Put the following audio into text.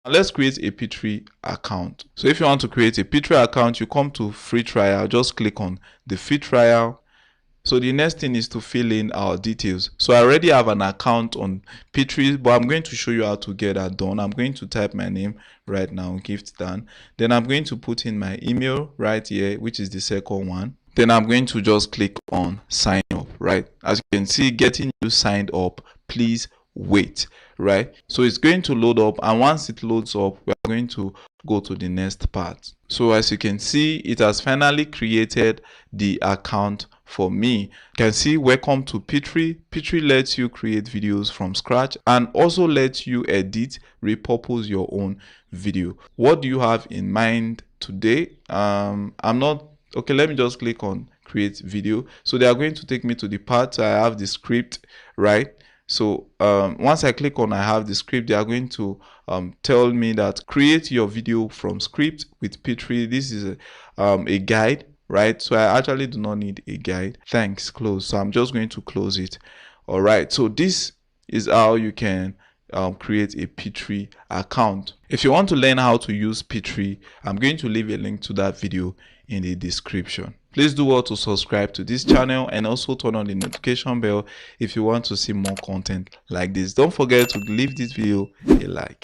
Let's create a Pictory account. So if you want to create a Pictory account, you come to free trial, just click on the free trial. So the next thing is to fill in our details. So I already have an account on Pictory, but I'm going to show you how to get that done. I'm going to type my name right now, Gift Dan. Then I'm going to put in my email right here, which is the second one. Then I'm going to just click on sign up, right? As you can see, getting you signed up, please wait, right? So it's going to load up, and once it loads up, we're going to go to the next part. So as you can see, it has finally created the account for me. You can see welcome to Pictory. Pictory lets you create videos from scratch and also lets you edit, repurpose your own video. What do you have in mind today? Okay, let me just click on create video. So they are going to take me to the part I have the script, right? So once I click on I have the script, they are going to tell me that create your video from script with Pictory. This is a guide, right? So I actually do not need a guide. Thanks, close. So I'm just going to close it. All right, so this is how you can create a Pictory account. If you want to learn how to use Pictory, I'm going to leave a link to that video in the description. Please do well to subscribe to this channel and also turn on the notification bell if you want to see more content like this. Don't forget to leave this video a like.